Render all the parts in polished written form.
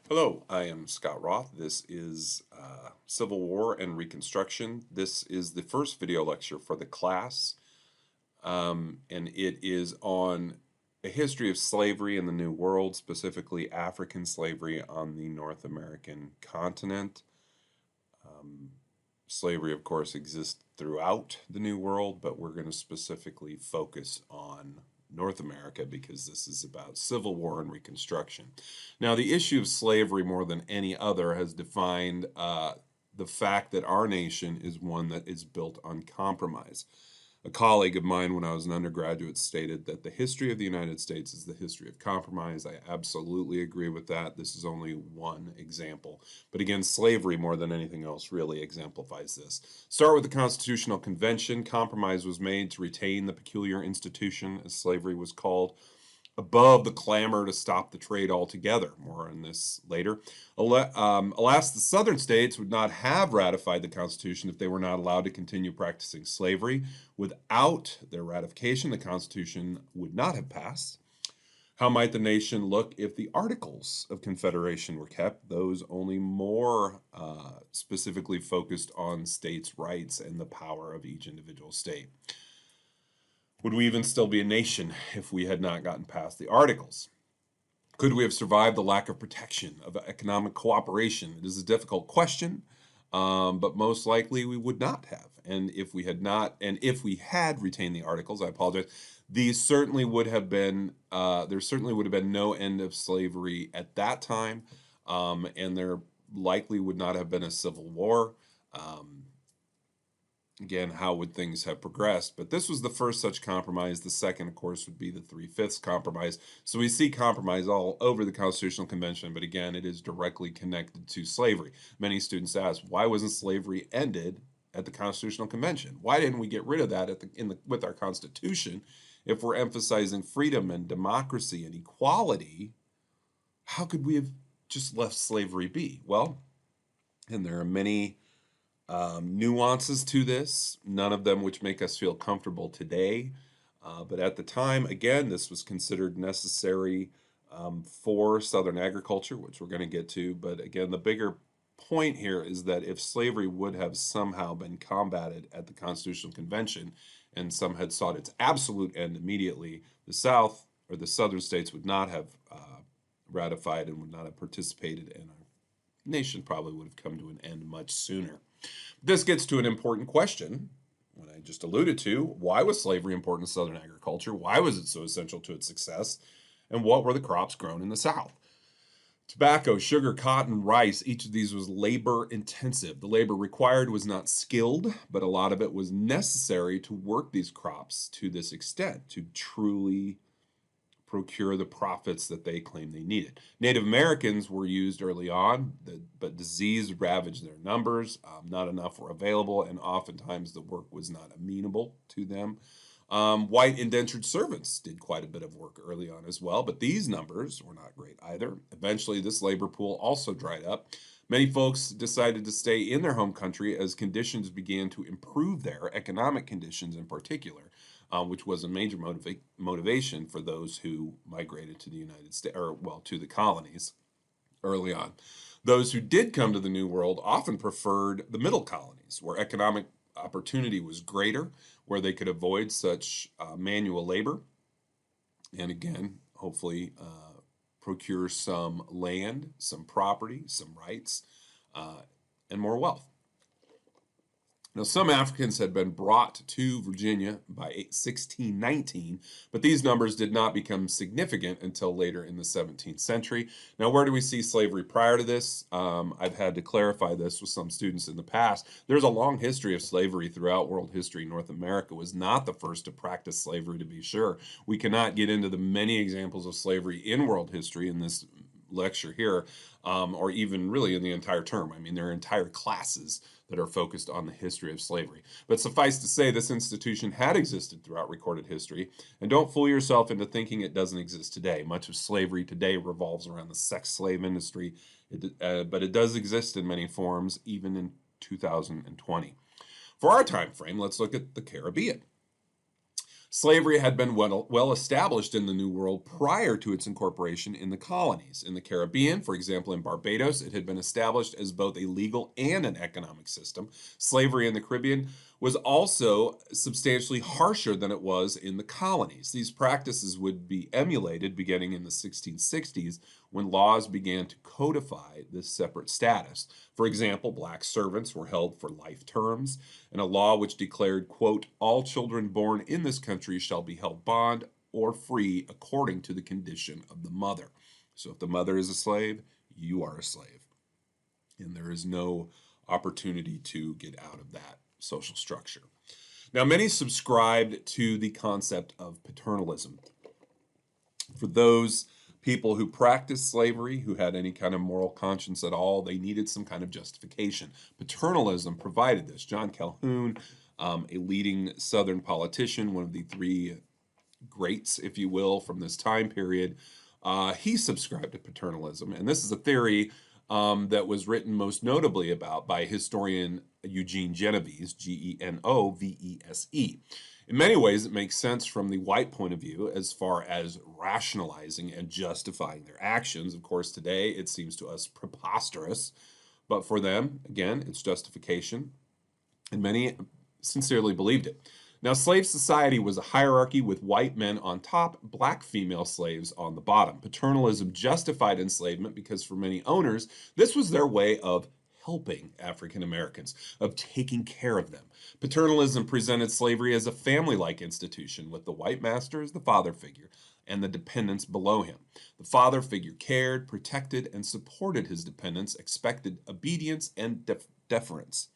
Hello, I am Scott Roth. This is Civil War and Reconstruction. This is the first video lecture for the class, and it is on a history of slavery in the New World, specifically African slavery on the North American continent. Um, Slavery, of course, exists throughout the New World, but we're going to specifically focus on North America because this is about Civil War and Reconstruction. Now, the issue of slavery, more than any other, has defined the fact that our nation is one that is built on compromise. A colleague of mine, when I was an undergraduate, stated that the history of the United States is the history of compromise. I absolutely agree with that. This is only one example. But again, slavery, more than anything else, really exemplifies this. Start with the Constitutional Convention. Compromise was made to retain the peculiar institution, as slavery was called, above the clamor to stop the trade altogether. More on this later. Alas, the southern states would not have ratified the Constitution if they were not allowed to continue practicing slavery. Without their ratification, the Constitution would not have passed. How might the nation look if the Articles of Confederation were kept, those only more specifically focused on states' rights and the power of each individual state? Would we even still be a nation if we had not gotten past the Articles? Could we have survived the lack of protection, of economic cooperation? It is a difficult question, but most likely we would not have. And if we had not, and if we had retained the Articles, I apologize, these certainly would have been, there certainly would have been no end of slavery at that time, and there likely would not have been a civil war. Um, Again, how would things have progressed? But this was the first such compromise. The second, of course, would be the Three-Fifths Compromise. So we see compromise all over the Constitutional Convention, but again, it is directly connected to slavery. Many students ask, why wasn't slavery ended at the Constitutional Convention? Why didn't we get rid of that with our Constitution? If we're emphasizing freedom and democracy and equality, how could we have just left slavery be? Well, and there are many nuances to this, none of them which make us feel comfortable today. But at the time, again, this was considered necessary for Southern agriculture, which we're going to get to. But again, the bigger point here is that if slavery would have somehow been combated at the Constitutional Convention and some had sought its absolute end immediately, the South or the Southern states would not have ratified and would not have participated, and our nation probably would have come to an end much sooner. This gets to an important question, what I just alluded to. Why was slavery important to Southern agriculture? Why was it so essential to its success? And what were the crops grown in the South? Tobacco, sugar, cotton, rice, each of these was labor intensive. The labor required was not skilled, but a lot of it was necessary to work these crops to this extent, to truly procure the profits that they claimed they needed. Native Americans were used early on, but disease ravaged their numbers. Not enough were available, and oftentimes the work was not amenable to them. White indentured servants did quite a bit of work early on as well, but these numbers were not great either. Eventually, this labor pool also dried up. Many folks decided to stay in their home country as conditions began to improve there, economic conditions in particular, which was a major motivation for those who migrated to the United States, or well, to the colonies early on. Those who did come to the New World often preferred the middle colonies, where economic opportunity was greater, where they could avoid such manual labor, and again, hopefully procure some land, some property, some rights, and more wealth. Now, some Africans had been brought to Virginia by 1619, but these numbers did not become significant until later in the 17th century. Now, where do we see slavery prior to this? I've had to clarify this with some students in the past. There's a long history of slavery throughout world history. North America was not the first to practice slavery, to be sure. We cannot get into the many examples of slavery in world history in this lecture here, or even really in the entire term. I mean, there are entire classes that are focused on the history of slavery. But suffice to say, this institution had existed throughout recorded history, and don't fool yourself into thinking it doesn't exist today. Much of slavery today revolves around the sex slave industry, but it does exist in many forms, even in 2020. For our time frame, let's look at the Caribbean. Slavery had been well established in the New World prior to its incorporation in the colonies. In the Caribbean, for example, in Barbados, it had been established as both a legal and an economic system. Slavery in the Caribbean was also substantially harsher than it was in the colonies. These practices would be emulated beginning in the 1660s when laws began to codify this separate status. For example, black servants were held for life terms, and a law which declared, quote, all children born in this country shall be held bond or free according to the condition of the mother. So if the mother is a slave, you are a slave. And there is no opportunity to get out of that social structure. Now, many subscribed to the concept of paternalism. For those people who practiced slavery, who had any kind of moral conscience at all, they needed some kind of justification. Paternalism provided this. John Calhoun, a leading Southern politician, one of the three greats, if you will, from this time period, he subscribed to paternalism. And this is a theory that was written most notably about by historian Eugene Genovese, Genovese. In many ways, it makes sense from the white point of view as far as rationalizing and justifying their actions. Of course, today it seems to us preposterous, but for them, again, it's justification, and many sincerely believed it. Now, slave society was a hierarchy with white men on top, black female slaves on the bottom. Paternalism justified enslavement because for many owners, this was their way of helping African Americans, of taking care of them. Paternalism presented slavery as a family-like institution, with the white master as the father figure and the dependents below him. The father figure cared, protected, and supported his dependents, expected obedience and deference.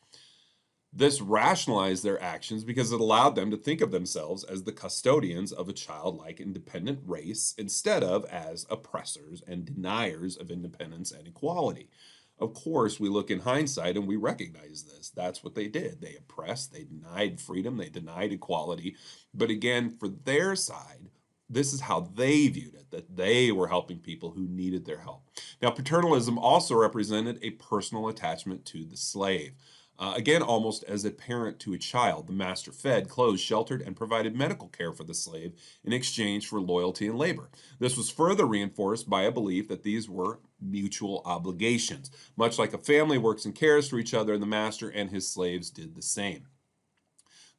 This rationalized their actions because it allowed them to think of themselves as the custodians of a childlike independent race instead of as oppressors and deniers of independence and equality. Of course, we look in hindsight and we recognize this. That's what they did. They oppressed, they denied freedom, they denied equality. But again, for their side, this is how they viewed it, that they were helping people who needed their help. Now, paternalism also represented a personal attachment to the slave. Again, almost as a parent to a child, the master fed, clothed, sheltered, and provided medical care for the slave in exchange for loyalty and labor. This was further reinforced by a belief that these were mutual obligations. Much like a family works and cares for each other, the master and his slaves did the same.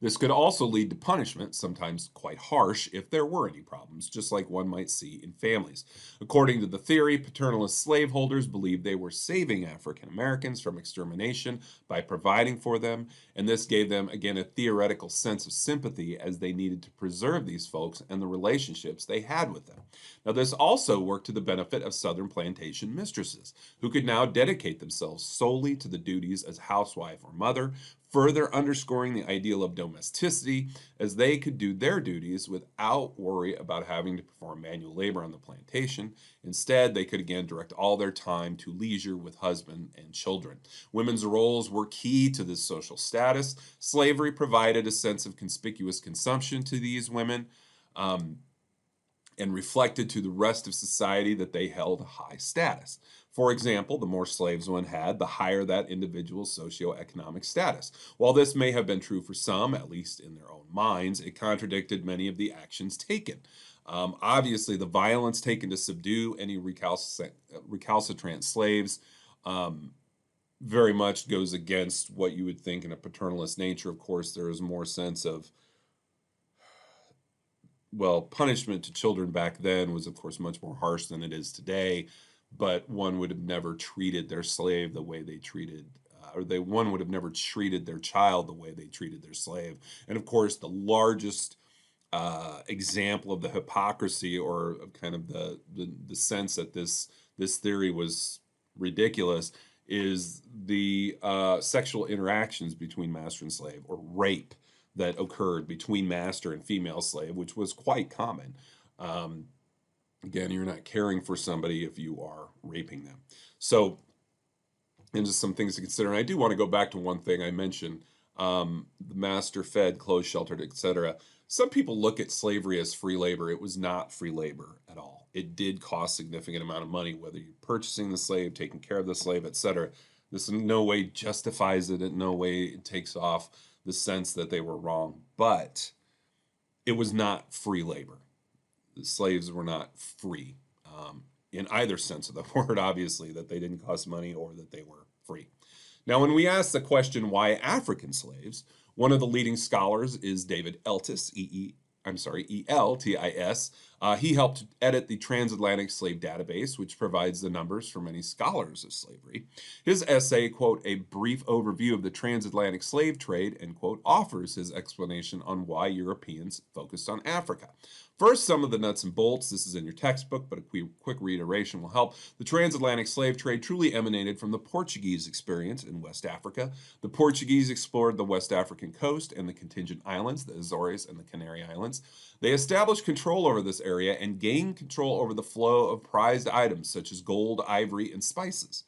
This could also lead to punishment, sometimes quite harsh, if there were any problems, just like one might see in families. According to the theory, paternalist slaveholders believed they were saving African Americans from extermination by providing for them, and this gave them, again, a theoretical sense of sympathy as they needed to preserve these folks and the relationships they had with them. Now, this also worked to the benefit of Southern plantation mistresses, who could now dedicate themselves solely to the duties as housewife or mother, further underscoring the ideal of domesticity, as they could do their duties without worry about having to perform manual labor on the plantation. Instead, they could again direct all their time to leisure with husband and children. Women's roles were key to this social status. Slavery provided a sense of conspicuous consumption to these women. And reflected to the rest of society that they held a high status. For example, the more slaves one had, the higher that individual's socioeconomic status. While this may have been true for some, at least in their own minds, it contradicted many of the actions taken. Obviously, the violence taken to subdue any recalcitrant slaves very much goes against what you would think in a paternalist nature. Of course, there is more sense of, well, punishment to children back then was, of course, much more harsh than it is today, but one would have never treated their slave the way they treated, one would have never treated their child the way they treated their slave. And of course, the largest example of the hypocrisy, or of kind of the sense that this theory was ridiculous, is the sexual interactions between master and slave, or rape that occurred between master and female slave, which was quite common. Again, you're not caring for somebody if you are raping them. So, and just some things to consider. And I do want to go back to one thing I mentioned, the master fed, clothed, sheltered, etc. Some people look at slavery as free labor. It was not free labor at all. It did cost significant amount of money, whether you're purchasing the slave, taking care of the slave, etc. This in no way justifies it. In no way it takes off the sense that they were wrong. But it was not free labor. The slaves were not free in either sense of the word, obviously, that they didn't cost money or that they were free. Now, when we ask the question, why African slaves, one of the leading scholars is David Eltis, Eltis. He helped edit the Transatlantic Slave Database, which provides the numbers for many scholars of slavery. His essay, quote, "A Brief Overview of the Transatlantic Slave Trade," end quote, offers his explanation on why Europeans focused on Africa. First, some of the nuts and bolts. This is in your textbook, but a quick reiteration will help. The transatlantic slave trade truly emanated from the Portuguese experience in West Africa. The Portuguese explored the West African coast and the contingent islands, the Azores and the Canary Islands. They established control over this area and gained control over the flow of prized items such as gold, ivory, and spices.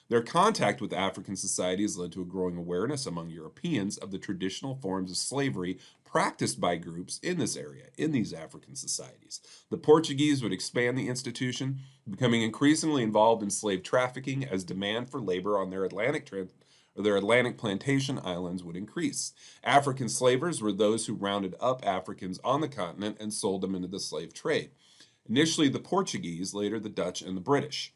Their contact with African society has led to a growing awareness among Europeans of the traditional forms of slavery practiced by groups in this area, in these African societies. The Portuguese would expand the institution, becoming increasingly involved in slave trafficking as demand for labor on their Atlantic plantation islands would increase. African slavers were those who rounded up Africans on the continent and sold them into the slave trade. Initially the Portuguese, later the Dutch and the British.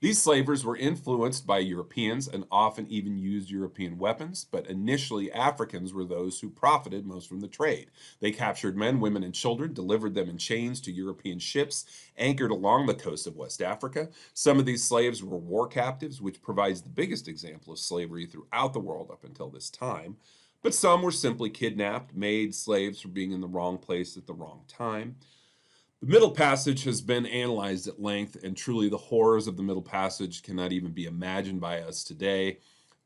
These slavers were influenced by Europeans and often even used European weapons, but initially Africans were those who profited most from the trade. They captured men, women, and children, delivered them in chains to European ships anchored along the coast of West Africa. Some of these slaves were war captives, which provides the biggest example of slavery throughout the world up until this time. But some were simply kidnapped, made slaves for being in the wrong place at the wrong time. The Middle Passage has been analyzed at length, and truly the horrors of the Middle Passage cannot even be imagined by us today.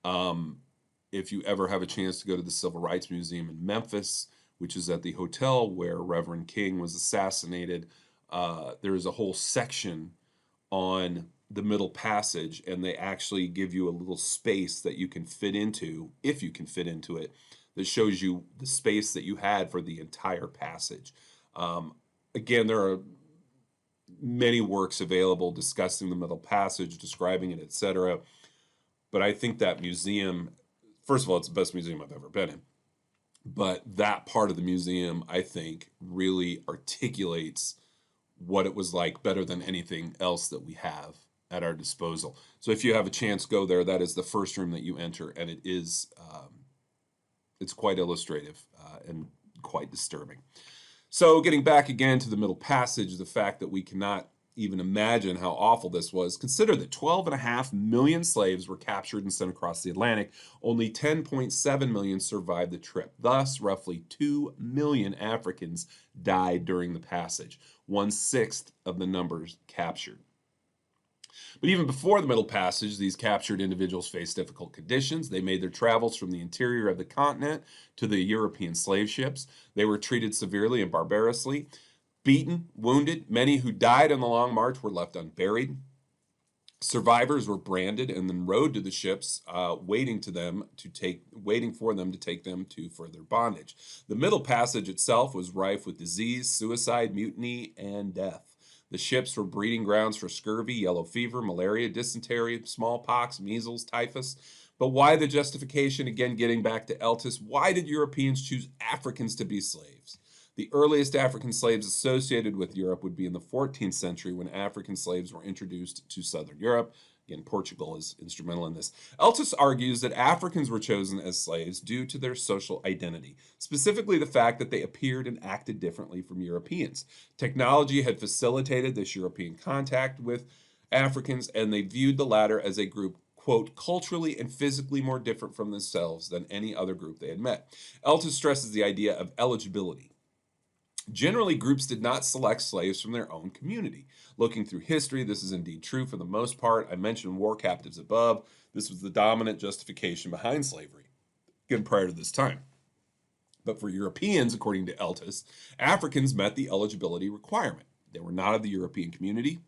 If you ever have a chance to go to the Civil Rights Museum in Memphis, which is at the hotel where Reverend King was assassinated, there is a whole section on the Middle Passage, and they actually give you a little space that you can fit into, if you can fit into it, that shows you the space that you had for the entire passage. Again, there are many works available discussing the Middle Passage, describing it, etc. But I think that museum, first of all, it's the best museum I've ever been in. But that part of the museum, I think, really articulates what it was like better than anything else that we have at our disposal. So if you have a chance, go there. That is the first room that you enter, and it is, it's quite illustrative and quite disturbing. So getting back again to the Middle Passage, the fact that we cannot even imagine how awful this was. Consider that 12.5 million slaves were captured and sent across the Atlantic. Only 10.7 million survived the trip. Thus, roughly 2 million Africans died during the passage, 1/6 of the numbers captured. But even before the Middle Passage, these captured individuals faced difficult conditions. They made their travels from the interior of the continent to the European slave ships. They were treated severely and barbarously, beaten, wounded. Many who died on the long march were left unburied. Survivors were branded and then rowed to the ships, waiting for them to take them to further bondage. The Middle Passage itself was rife with disease, suicide, mutiny, and death. The ships were breeding grounds for scurvy, yellow fever, malaria, dysentery, smallpox, measles, typhus. But why the justification? Again, getting back to Eltis, why did Europeans choose Africans to be slaves? The earliest African slaves associated with Europe would be in the 14th century when African slaves were introduced to southern Europe. Again, Portugal is instrumental in this. Eltis argues that Africans were chosen as slaves due to their social identity, specifically the fact that they appeared and acted differently from Europeans. Technology had facilitated this European contact with Africans, and they viewed the latter as a group, quote, culturally and physically more different from themselves than any other group they had met. Eltis stresses the idea of eligibility. Generally, groups did not select slaves from their own community. Looking through history, this is indeed true for the most part. I mentioned war captives above. This was the dominant justification behind slavery, again, prior to this time. But for Europeans, according to Eltis, Africans met the eligibility requirement. They were not of the European community.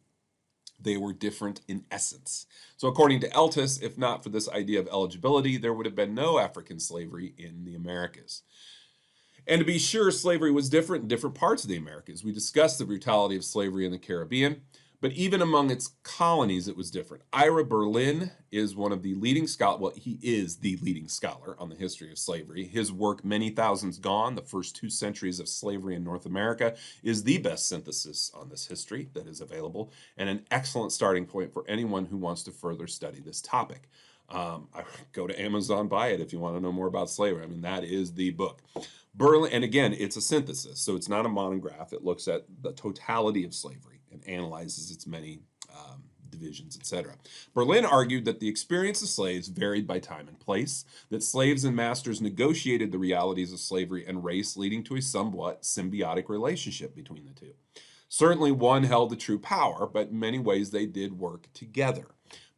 They were different in essence. So according to Eltis, if not for this idea of eligibility, there would have been no African slavery in the Americas. And to be sure, slavery was different in different parts of the Americas. We discussed the brutality of slavery in the Caribbean, But even among its colonies, it was different. Ira Berlin is one of the leading scholars. Well, he is the leading scholar on the history of slavery. His work, Many Thousands Gone, the First 2 Centuries of Slavery in North America, is the best synthesis on this history that is available, and an excellent starting point for anyone who wants to further study this topic. I go to Amazon, buy it if you want to know more about slavery. I mean, that is the book. Berlin, and again, it's a synthesis, so it's not a monograph. It looks at the totality of slavery and analyzes its many divisions, etc. Berlin argued that the experience of slaves varied by time and place, that slaves and masters negotiated the realities of slavery and race, leading to a somewhat symbiotic relationship between the two. Certainly, one held the true power, but in many ways they did work together.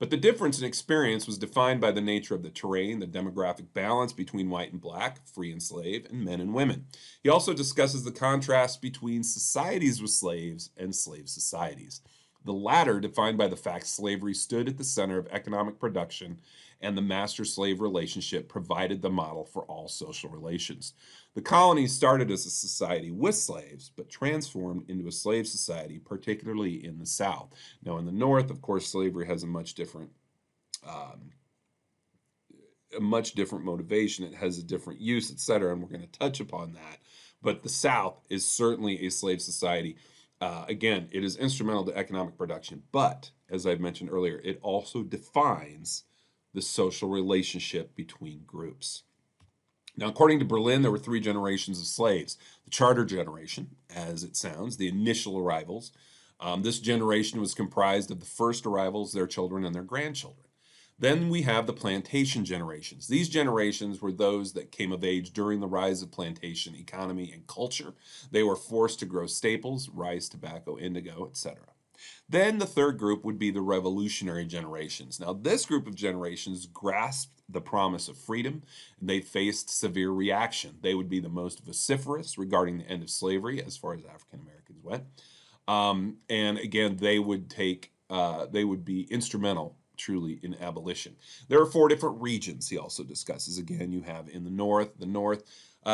But the difference in experience was defined by the nature of the terrain, the demographic balance between white and black, free and slave, and men and women. He also discusses the contrast between societies with slaves and slave societies. The latter defined by the fact slavery stood at the center of economic production, and the master-slave relationship provided the model for all social relations. The colonies started as a society with slaves, but transformed into a slave society, particularly in the South. Now, in the North, of course, slavery has um, a much different motivation. It has a different use, etc., and we're going to touch upon that. But the South is certainly a slave society. Again, it is instrumental to economic production, but as I've mentioned earlier, it also defines the social relationship between groups. Now, according to Berlin, there were 3 generations of slaves. The charter generation, as it sounds, the initial arrivals. This generation was comprised of the first arrivals, their children, and their grandchildren. Then we have the plantation generations. These generations were those that came of age during the rise of plantation economy and culture. They were forced to grow staples, rice, tobacco, indigo, etc. Then the third group would be the revolutionary generations. Now, this group of generations grasped the promise of freedom, and they faced severe reaction. They would be the most vociferous regarding the end of slavery as far as African Americans went. And again, they would be instrumental truly in abolition. There are 4 different regions he also discusses. Again, you have in the North,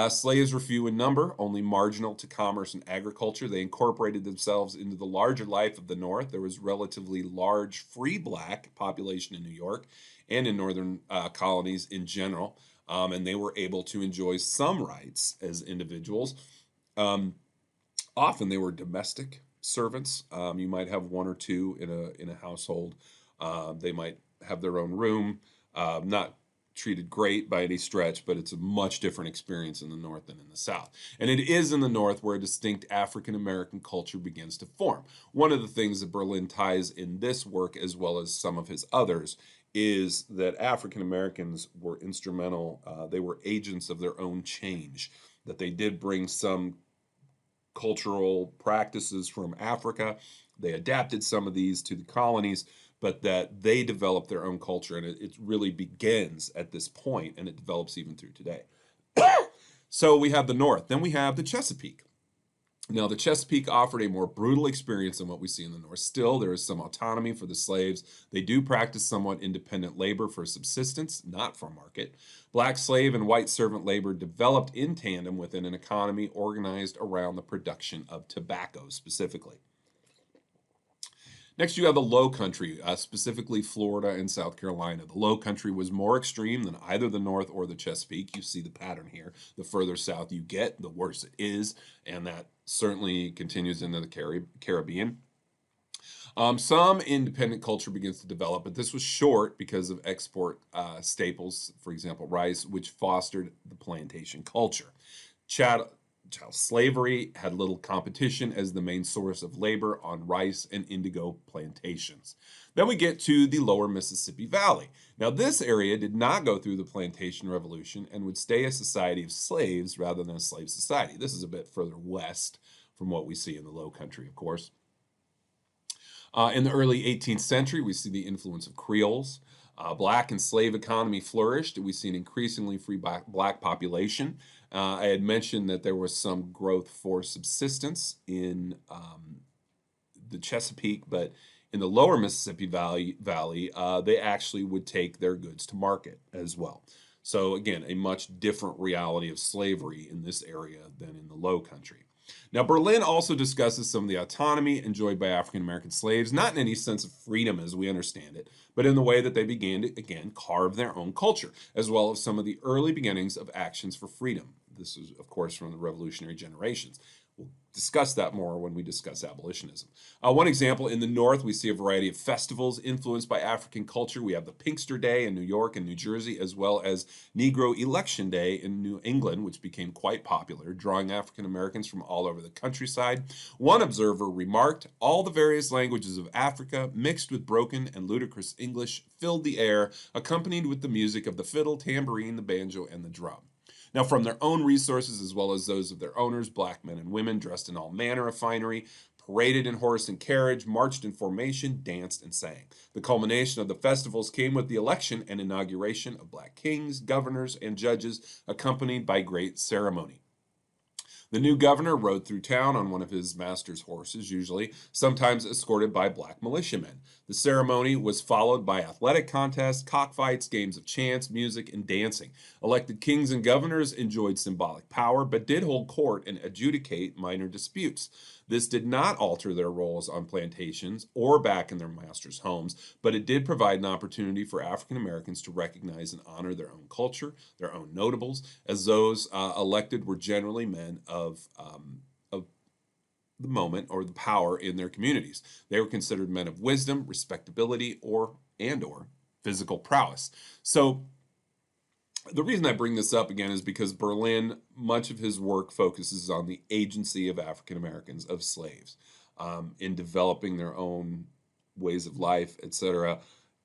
slaves were few in number, only marginal to commerce and agriculture. They incorporated themselves into the larger life of the North. There was relatively large free black population in New York and in northern colonies in general, and they were able to enjoy some rights as individuals. Often they were domestic servants. You might have 1 or 2 in a household. They might have their own room, not treated great by any stretch, but it's a much different experience in the North than in the South. And it is in the North where a distinct African American culture begins to form. One of the things that Berlin ties in this work, as well as some of his others, is that African Americans were instrumental. They were agents of their own change, that they did bring some cultural practices from Africa. They adapted some of these to the colonies, but that they developed their own culture, and it really begins at this point, and it develops even through today. So we have the North. Then we have the Chesapeake. Now, the Chesapeake offered a more brutal experience than what we see in the North. Still, there is some autonomy for the slaves. They do practice somewhat independent labor for subsistence, not for market. Black slave and white servant labor developed in tandem within an economy organized around the production of tobacco specifically. Next, you have the Low Country, specifically Florida and South Carolina. The Low Country was more extreme than either the North or the Chesapeake. You see the pattern here. The further south you get, the worse it is, and that certainly continues into the Caribbean. Some independent culture begins to develop, but this was short because of export staples, for example, rice, which fostered the plantation culture. Child slavery had little competition as the main source of labor on rice and indigo plantations. Then we get to the lower Mississippi Valley. Now, this area did not go through the plantation revolution and would stay a society of slaves rather than a slave society. This is a bit further west from what we see in the Low Country, of course. In the early 18th century, we see the influence of Creoles. Black and slave economy flourished. We see an increasingly free black population. I had mentioned that there was some growth for subsistence in the Chesapeake, but in the lower Mississippi Valley, they actually would take their goods to market as well. So again, a much different reality of slavery in this area than in the Low Country. Now, Berlin also discusses some of the autonomy enjoyed by African American slaves, not in any sense of freedom as we understand it, but in the way that they began to, again, carve their own culture, as well as some of the early beginnings of actions for freedom. This is, of course, from the revolutionary generations. We'll discuss that more when we discuss abolitionism. One example, in the North, we see a variety of festivals influenced by African culture. We have the Pinkster Day in New York and New Jersey, as well as Negro Election Day in New England, which became quite popular, drawing African Americans from all over the countryside. One observer remarked, "All the various languages of Africa, mixed with broken and ludicrous English, filled the air, accompanied with the music of the fiddle, tambourine, the banjo, and the drum." Now, from their own resources as well as those of their owners, black men and women dressed in all manner of finery, paraded in horse and carriage, marched in formation, danced and sang. The culmination of the festivals came with the election and inauguration of black kings, governors, and judges, accompanied by great ceremony. The new governor rode through town on one of his master's horses, usually, sometimes escorted by black militiamen. The ceremony was followed by athletic contests, cockfights, games of chants, music, and dancing. Elected kings and governors enjoyed symbolic power, but did hold court and adjudicate minor disputes. This did not alter their roles on plantations or back in their masters' homes, but it did provide an opportunity for African Americans to recognize and honor their own culture, their own notables, as those elected were generally men of the moment or the power in their communities. They were considered men of wisdom, respectability, or physical prowess. So the reason I bring this up again is because Berlin, much of his work focuses on the agency of African Americans, of slaves, in developing their own ways of life, etc.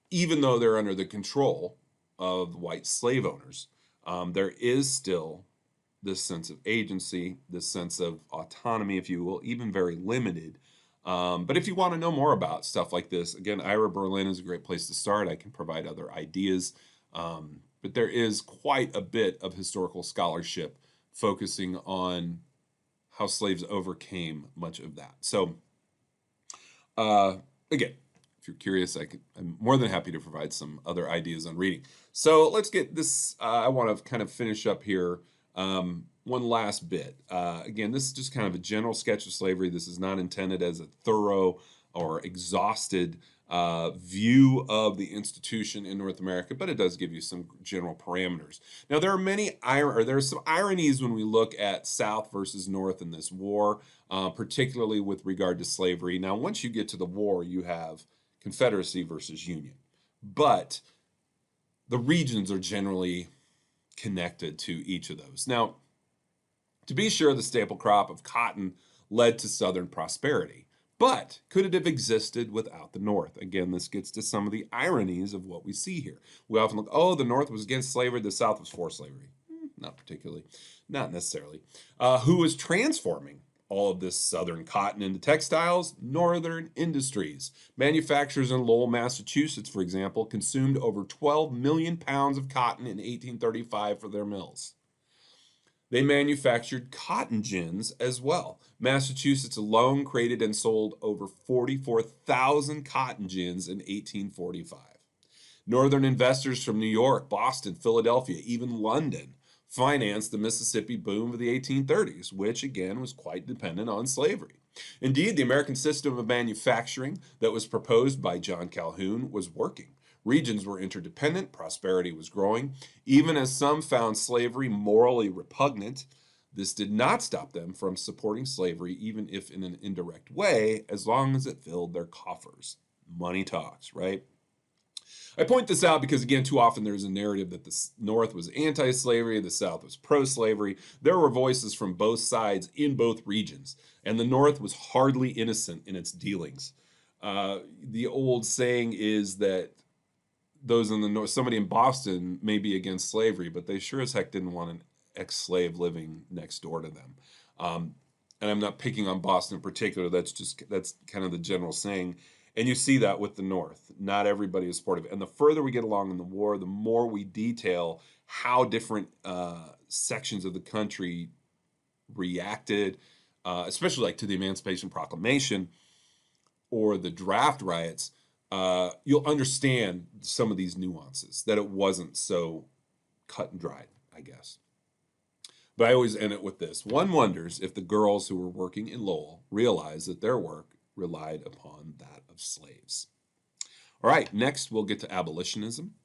Even though they're under the control of white slave owners, there is still this sense of agency, this sense of autonomy, if you will, even very limited. But if you want to know more about stuff like this, again, Ira Berlin is a great place to start. I can provide other ideas. But there is quite a bit of historical scholarship focusing on how slaves overcame much of that. So, again, if you're curious, I'm more than happy to provide some other ideas on reading. So let's get this. I want to kind of finish up here. One last bit. Again, this is just kind of a general sketch of slavery. This is not intended as a thorough or exhausted view of the institution in North America, but it does give you some general parameters. Now, there are some ironies when we look at South versus North in this war, particularly with regard to slavery. Now, once you get to the war, you have Confederacy versus Union, but the regions are generally connected to each of those. Now, to be sure, the staple crop of cotton led to Southern prosperity. But could it have existed without the North? Again, this gets to some of the ironies of what we see here. We often look, oh, the North was against slavery, the South was for slavery. Not particularly, not necessarily. Who was transforming all of this Southern cotton into textiles? Northern industries. Manufacturers in Lowell, Massachusetts, for example, consumed over 12 million pounds of cotton in 1835 for their mills. They manufactured cotton gins as well. Massachusetts alone created and sold over 44,000 cotton gins in 1845. Northern investors from New York, Boston, Philadelphia, even London financed the Mississippi boom of the 1830s, which again was quite dependent on slavery. Indeed, the American system of manufacturing that was proposed by John Calhoun was working. Regions were interdependent, prosperity was growing. Even as some found slavery morally repugnant, this did not stop them from supporting slavery, even if in an indirect way, as long as it filled their coffers. Money talks, right? I point this out because, again, too often there's a narrative that the North was anti-slavery, the South was pro-slavery. There were voices from both sides in both regions, and the North was hardly innocent in its dealings. The old saying is that those in the North, somebody in Boston may be against slavery, but they sure as heck didn't want an ex-slave living next door to them. And I'm not picking on Boston in particular. That's kind of the general saying. And you see that with the North. Not everybody is supportive. And the further we get along in the war, the more we detail how different sections of the country reacted, especially like to the Emancipation Proclamation or the draft riots. You'll understand some of these nuances, that it wasn't so cut and dried, I guess. But I always end it with this. One wonders if the girls who were working in Lowell realized that their work relied upon that of slaves. All right, next we'll get to abolitionism.